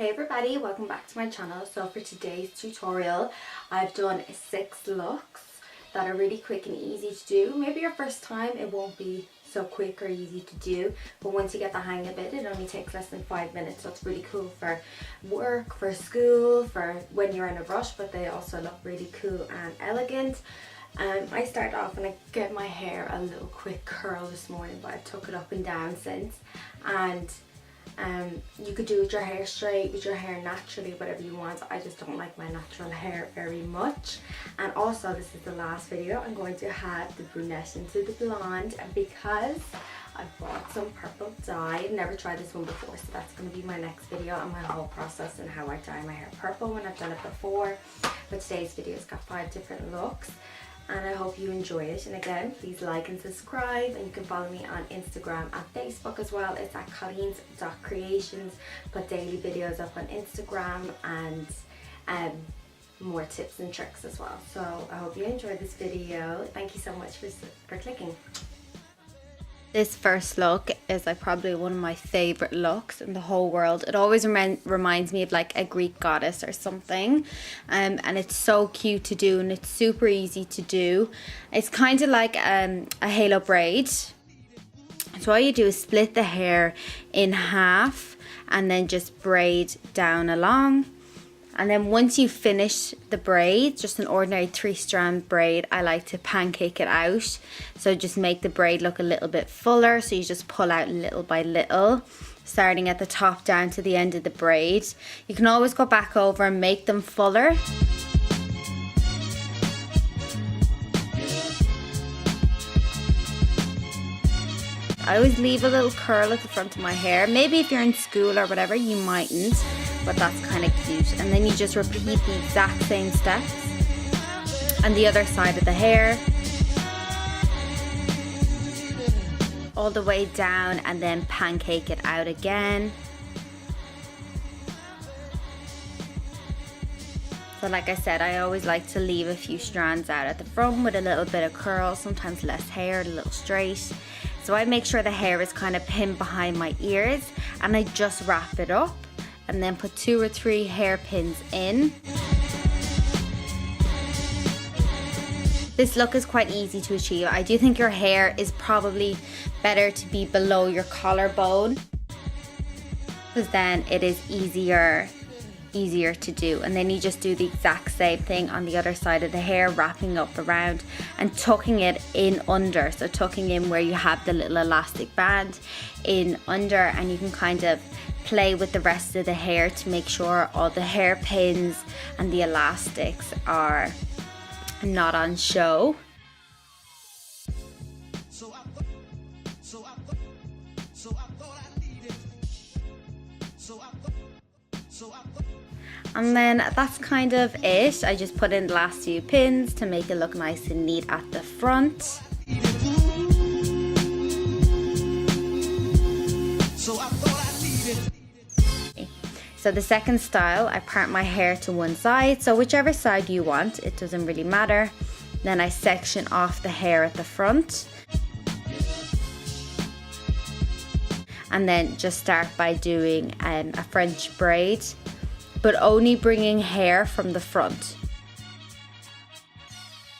Hey everybody, welcome back to my channel. So for today's tutorial, I've done 6 looks that are really quick and easy to do. Maybe your first time it won't be so quick or easy to do, but once you get the hang of it, it only takes less than 5 minutes. So it's really cool for work, for school, for when you're in a rush, but they also look really cool and elegant. I started off and I get my hair a little quick curl this morning, but I took it up and down since. And you could do with your hair straight, with your hair naturally, whatever you want. I just don't like my natural hair very much. And also, this is the last video. I'm going to have the brunette into the blonde because I bought some purple dye. I've never tried this one before, so that's going to be my next video on my whole process and how I dye my hair purple when I've done it before. But today's video's got 5 different looks, and I hope you enjoy it. And again, please like and subscribe, and you can follow me on Instagram and Facebook as well. It's at Colleens.creations. Put daily videos up on Instagram and more tips and tricks as well. So I hope you enjoyed this video. Thank you so much for clicking. This first look is like probably one of my favorite looks in the whole world. It always reminds me of like a Greek goddess or something, and it's so cute to do and it's super easy to do. It's kind of like a halo braid. So all you do is split the hair in half and then just braid down along. And then once you finish the braid, just an ordinary 3-strand braid, I like to pancake it out. So just make the braid look a little bit fuller. So you just pull out little by little, starting at the top down to the end of the braid. You can always go back over and make them fuller. I always leave a little curl at the front of my hair. Maybe if you're in school or whatever, you mightn't, but that's kind of cute. And then you just repeat the exact same steps on the other side of the hair, all the way down, and then pancake it out again. So like I said, I always like to leave a few strands out at the front with a little bit of curl, sometimes less hair, a little straight. So I make sure the hair is kind of pinned behind my ears, and I just wrap it up and then put 2 or 3 hairpins in. This look is quite easy to achieve. I do think your hair is probably better to be below your collarbone, because then it is easier to do. And then you just do the exact same thing on the other side of the hair, wrapping up around and tucking it in under. So tucking in where you have the little elastic band in under, and you can kind of play with the rest of the hair to make sure all the hairpins and the elastics are not on show. And then that's kind of it. I just put in the last few pins to make it look nice and neat at the front. So the second style, I part my hair to one side, so whichever side you want, it doesn't really matter. Then I section off the hair at the front, and then just start by doing a French braid, but only bringing hair from the front.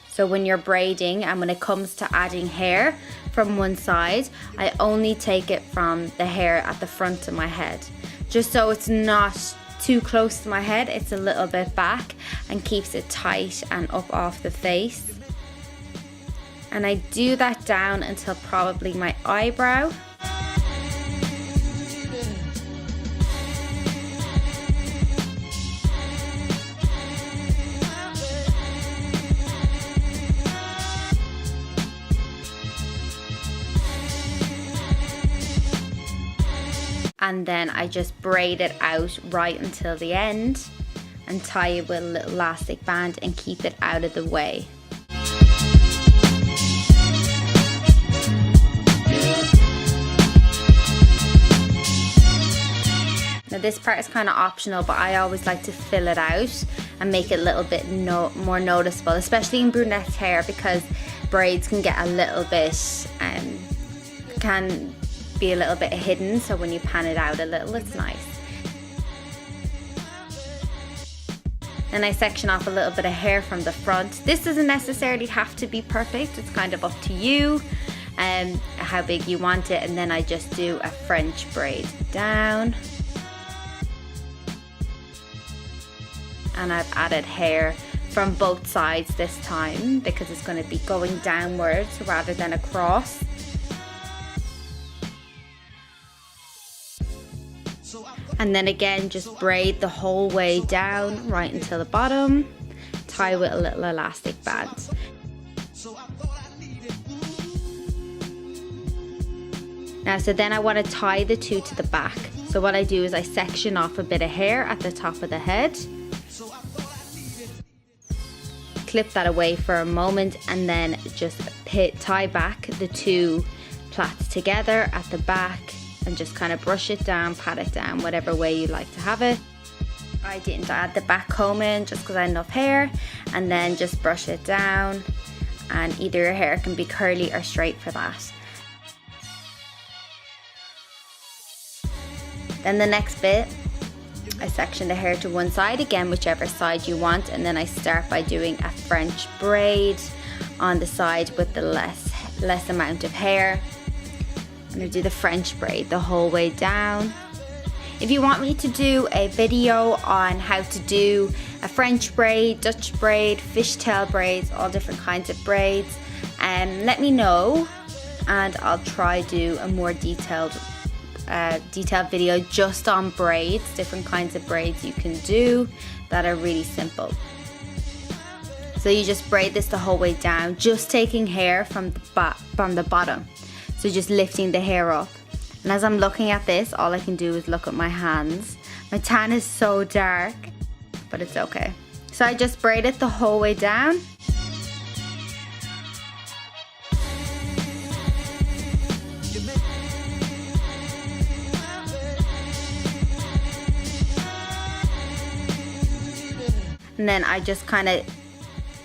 So when you're braiding and when it comes to adding hair from one side, I only take it from the hair at the front of my head, just so it's not too close to my head. It's a little bit back and keeps it tight and up off the face. And I do that down until probably my eyebrow. And then I just braid it out right until the end and tie it with a little elastic band and keep it out of the way. Now this part is kind of optional, but I always like to fill it out and make it a little bit more noticeable, especially in brunette hair, because braids can get a little bit be a little bit hidden, so when you pan it out a little, it's nice. Then I section off a little bit of hair from the front. This doesn't necessarily have to be perfect. It's kind of up to you and how big you want it. And then I just do a French braid down. And I've added hair from both sides this time because it's going to be going downwards rather than across. And then again, just braid the whole way down right until the bottom. Tie with a little elastic band. Now, so then I want to tie the two to the back. So what I do is I section off a bit of hair at the top of the head. Clip that away for a moment and then just tie back the two plaits together at the back and just kind of brush it down, pat it down, whatever way you like to have it. I didn't add the back comb in just because I had enough hair, and then just brush it down, and either your hair can be curly or straight for that. Then the next bit, I section the hair to one side, again whichever side you want, and then I start by doing a French braid on the side with the less amount of hair. I'm going to do the French braid the whole way down. If you want me to do a video on how to do a French braid, Dutch braid, fishtail braids, all different kinds of braids, let me know and I'll try do a more detailed video just on braids, different kinds of braids you can do that are really simple. So you just braid this the whole way down, just taking hair from the bottom. So just lifting the hair up. And as I'm looking at this, all I can do is look at my hands. My tan is so dark, but it's okay. So I just braid it the whole way down. And then I just kind of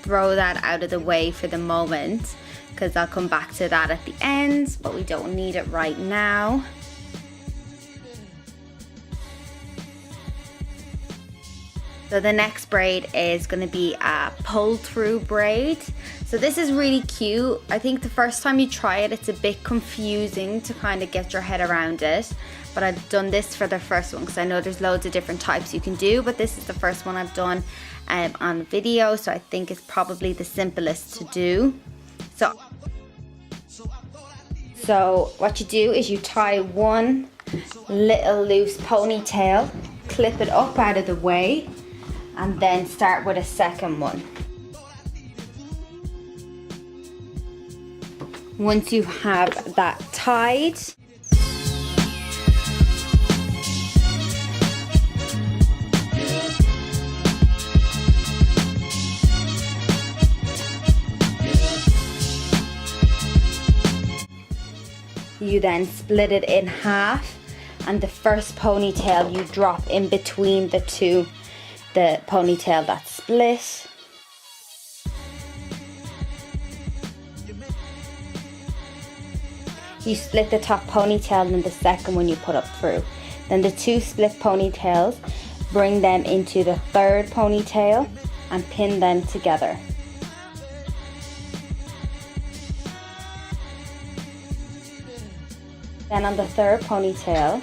throw that out of the way for the moment, because I'll come back to that at the end, but we don't need it right now. So the next braid is going to be a pull through braid. So this is really cute. I think the first time you try it, it's a bit confusing to kind of get your head around it. But I've done this for the first one because I know there's loads of different types you can do, but this is the first one I've done on video, so I think it's probably the simplest to do. So what you do is you tie one little loose ponytail, clip it up out of the way, and then start with a second one. Once you have that tied, you then split it in half, and the first ponytail you drop in between the ponytail that's split. You split the top ponytail and the second one you put up through. Then the two split ponytails, bring them into the third ponytail and pin them together. Then on the third ponytail,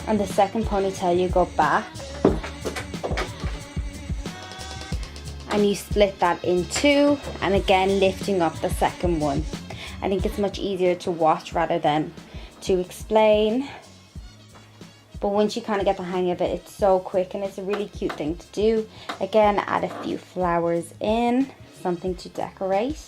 on the second ponytail, you go back and you split that in two, and again lifting up the second one. I think it's much easier to watch rather than to explain. But once you kind of get the hang of it, it's so quick and it's a really cute thing to do. Again, add a few flowers in, something to decorate.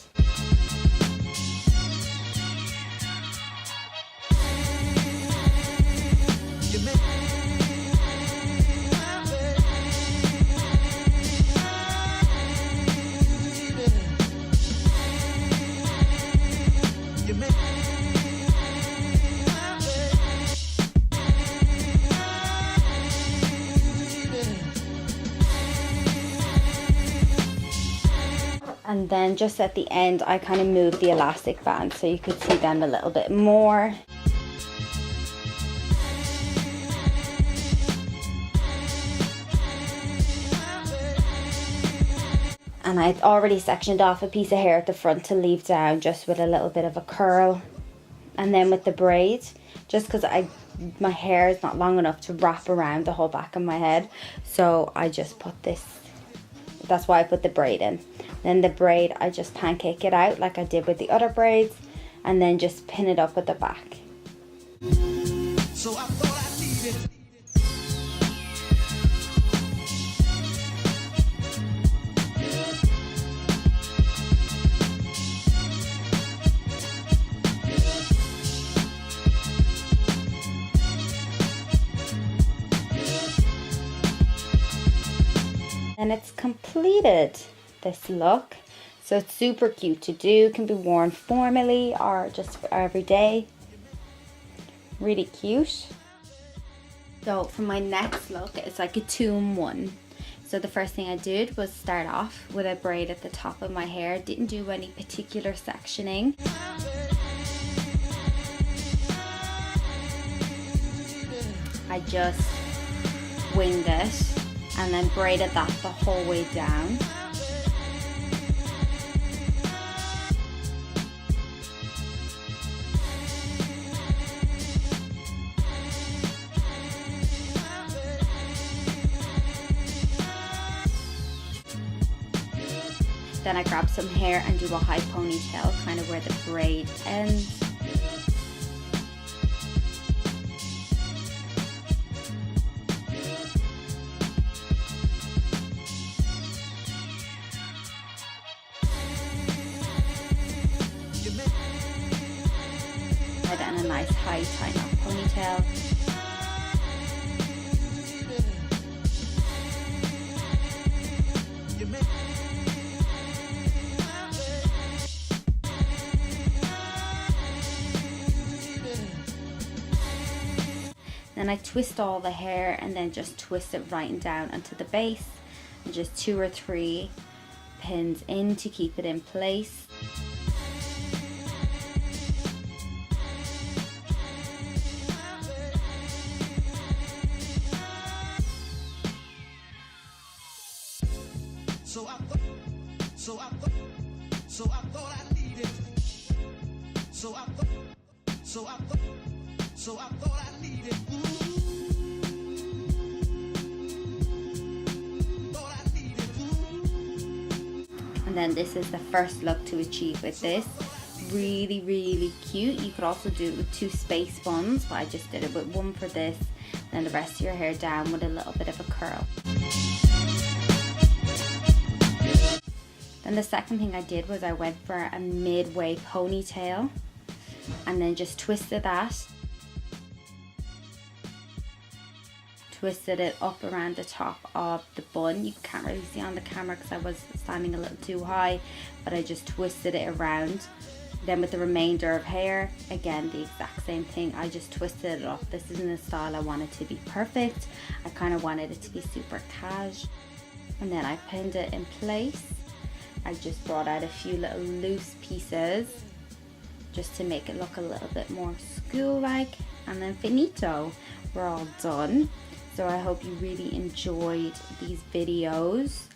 And then just at the end, I kind of move the elastic band so you could see them a little bit more. And I'd already sectioned off a piece of hair at the front to leave down just with a little bit of a curl. And then with the braid, just because my hair is not long enough to wrap around the whole back of my head, so I just put this, that's why I put the braid in. Then the braid, I just pancake it out like I did with the other braids, and then just pin it up at the back. So I thought I needed. And it's completed, this look. So it's super cute to do, can be worn formally or just for every day. Really cute. So for my next look, it's like a 2-in-1. So the first thing I did was start off with a braid at the top of my hair. Didn't do any particular sectioning. I just winged it and then braided that the whole way down. Then I grab some hair and do a high ponytail, kind of where the braid ends. And a nice high tie-knot ponytail. Then I twist all the hair and then just twist it right and down onto the base, and just 2 or 3 pins in to keep it in place. So I thought I needed. So I thought I needed. And then this is the first look to achieve with this. Really, really cute. You could also do it with 2 space buns, but I just did it with 1 for this, then the rest of your hair down with a little bit of a curl. Then the second thing I did was I went for a midway ponytail and then just twisted that. Twisted it up around the top of the bun. You can't really see on the camera because I was standing a little too high, but I just twisted it around. Then with the remainder of hair, again the exact same thing, I just twisted it up. This isn't a style I wanted to be perfect. I kind of wanted it to be super cash. And then I pinned it in place. I just brought out a few little loose pieces just to make it look a little bit more school-like, and then finito, we're all done. So I hope you really enjoyed these videos.